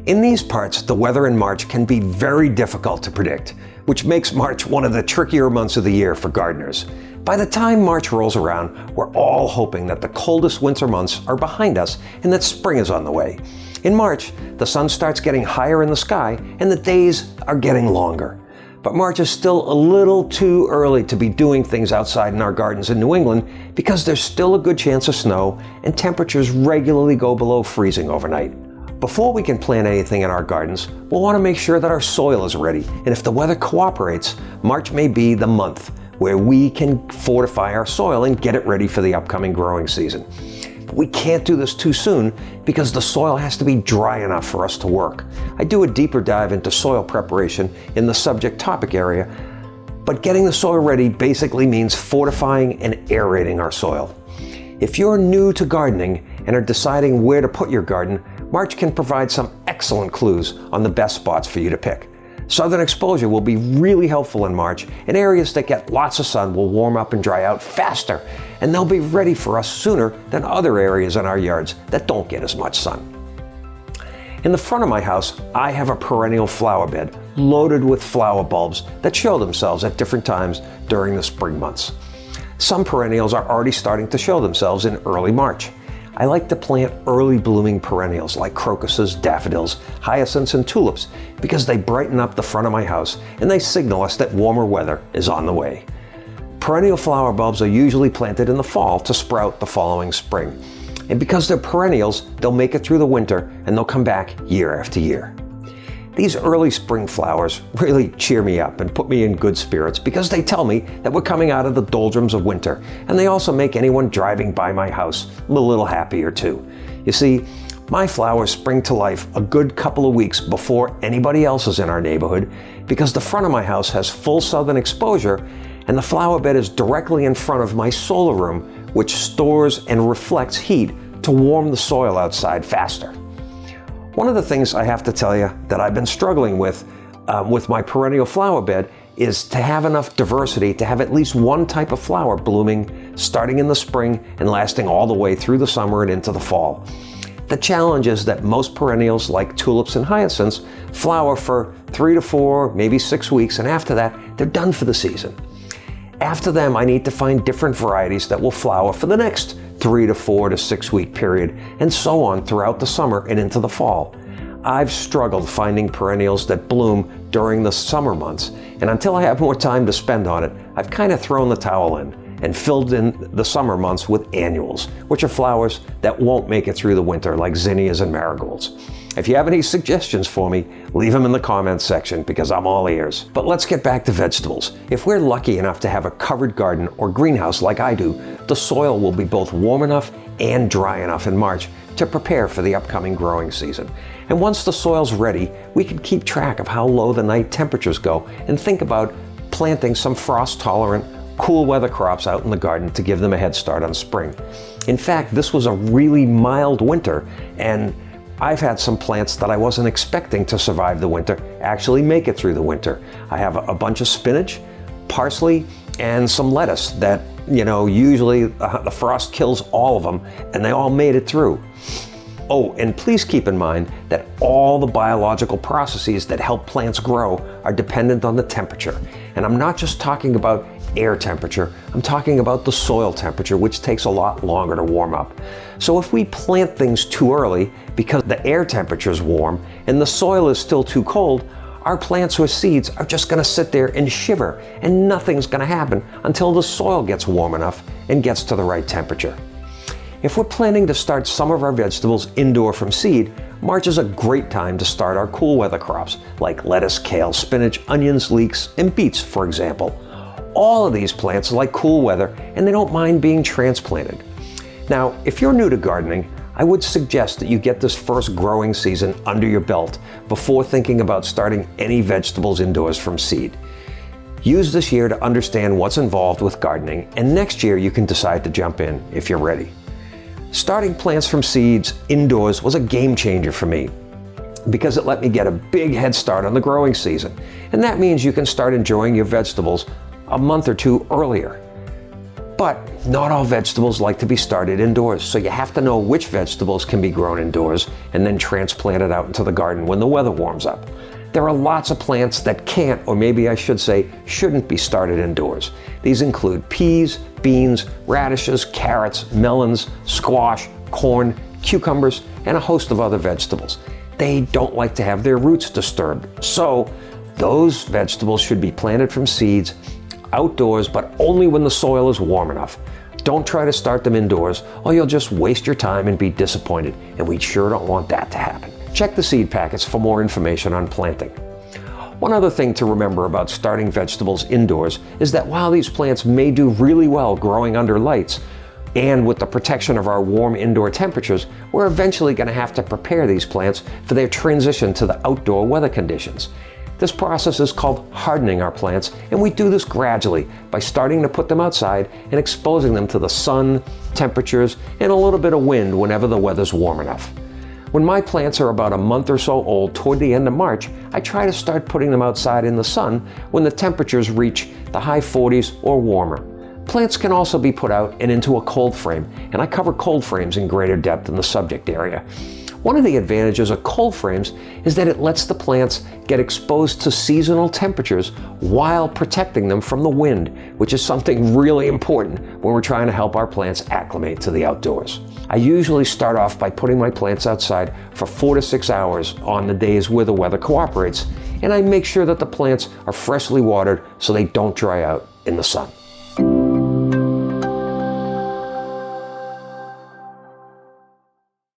In these parts, the weather in March can be very difficult to predict, which makes March one of the trickier months of the year for gardeners. By the time March rolls around, we're all hoping that the coldest winter months are behind us and that spring is on the way. In March, the sun starts getting higher in the sky and the days are getting longer. But March is still a little too early to be doing things outside in our gardens in New England because there's still a good chance of snow and temperatures regularly go below freezing overnight. Before we can plant anything in our gardens, we'll want to make sure that our soil is ready, and if the weather cooperates, March may be the month where we can fortify our soil and get it ready for the upcoming growing season. But we can't do this too soon because the soil has to be dry enough for us to work. I do a deeper dive into soil preparation in the subject topic area, but getting the soil ready basically means fortifying and aerating our soil. If you're new to gardening and are deciding where to put your garden, March can provide some excellent clues on the best spots for you to pick. Southern exposure will be really helpful in March, and areas that get lots of sun will warm up and dry out faster, and they'll be ready for us sooner than other areas in our yards that don't get as much sun. In the front of my house, I have a perennial flower bed loaded with flower bulbs that show themselves at different times during the spring months. Some perennials are already starting to show themselves in early March. I like to plant early blooming perennials like crocuses, daffodils, hyacinths, and tulips because they brighten up the front of my house and they signal us that warmer weather is on the way. Perennial flower bulbs are usually planted in the fall to sprout the following spring. And because they're perennials, they'll make it through the winter and they'll come back year after year. These early spring flowers really cheer me up and put me in good spirits because they tell me that we're coming out of the doldrums of winter, and they also make anyone driving by my house a little happier too. You see, my flowers spring to life a good couple of weeks before anybody else's in our neighborhood because the front of my house has full southern exposure and the flower bed is directly in front of my solar room, which stores and reflects heat to warm the soil outside faster. One of the things I have to tell you that I've been struggling with my perennial flower bed is to have enough diversity to have at least one type of flower blooming starting in the spring and lasting all the way through the summer and into the fall. The challenge is that most perennials like tulips and hyacinths flower for 3 to 4, maybe 6 weeks, and after that, they're done for the season. After them, I need to find different varieties that will flower for the next 3 to 4 to 6 week period, and so on throughout the summer and into the fall. I've struggled finding perennials that bloom during the summer months, and until I have more time to spend on it, I've kind of thrown the towel in and filled in the summer months with annuals, which are flowers that won't make it through the winter like zinnias and marigolds. If you have any suggestions for me, leave them in the comments section because I'm all ears. But let's get back to vegetables. If we're lucky enough to have a covered garden or greenhouse like I do, the soil will be both warm enough and dry enough in March to prepare for the upcoming growing season. And once the soil's ready, we can keep track of how low the night temperatures go and think about planting some frost-tolerant, cool weather crops out in the garden to give them a head start on spring. In fact, this was a really mild winter, and I've had some plants that I wasn't expecting to survive the winter actually make it through the winter. I have a bunch of spinach, parsley, and some lettuce that, usually the frost kills all of them, and they all made it through. Oh, and please keep in mind that all the biological processes that help plants grow are dependent on the temperature. And I'm not just talking about air temperature, I'm talking about the soil temperature, which takes a lot longer to warm up. So if we plant things too early because the air temperature is warm and the soil is still too cold, our plants or seeds are just going to sit there and shiver, and nothing's going to happen until the soil gets warm enough and gets to the right temperature. If we're planning to start some of our vegetables indoor from seed, March is a great time to start our cool weather crops like lettuce, kale, spinach, onions, leeks, and beets, for example. All of these plants like cool weather and they don't mind being transplanted. Now, if you're new to gardening, I would suggest that you get this first growing season under your belt before thinking about starting any vegetables indoors from seed. Use this year to understand what's involved with gardening, and next year you can decide to jump in if you're ready. Starting plants from seeds indoors was a game changer for me because it let me get a big head start on the growing season. And that means you can start enjoying your vegetables a month or two earlier. But not all vegetables like to be started indoors, so you have to know which vegetables can be grown indoors and then transplanted out into the garden when the weather warms up. There are lots of plants that can't, or maybe I should say, shouldn't be started indoors. These include peas, beans, radishes, carrots, melons, squash, corn, cucumbers, and a host of other vegetables. They don't like to have their roots disturbed, so those vegetables should be planted from seeds outdoors, but only when the soil is warm enough. Don't try to start them indoors, or you'll just waste your time and be disappointed, and we sure don't want that to happen. Check the seed packets for more information on planting. One other thing to remember about starting vegetables indoors is that while these plants may do really well growing under lights, and with the protection of our warm indoor temperatures, we're eventually going to have to prepare these plants for their transition to the outdoor weather conditions. This process is called hardening our plants, and we do this gradually by starting to put them outside and exposing them to the sun, temperatures, and a little bit of wind whenever the weather's warm enough. When my plants are about a month or so old toward the end of March, I try to start putting them outside in the sun when the temperatures reach the high 40s or warmer. Plants can also be put out and into a cold frame, and I cover cold frames in greater depth in the subject area. One of the advantages of cold frames is that it lets the plants get exposed to seasonal temperatures while protecting them from the wind, which is something really important when we're trying to help our plants acclimate to the outdoors. I usually start off by putting my plants outside for 4 to 6 hours on the days where the weather cooperates, and I make sure that the plants are freshly watered so they don't dry out in the sun.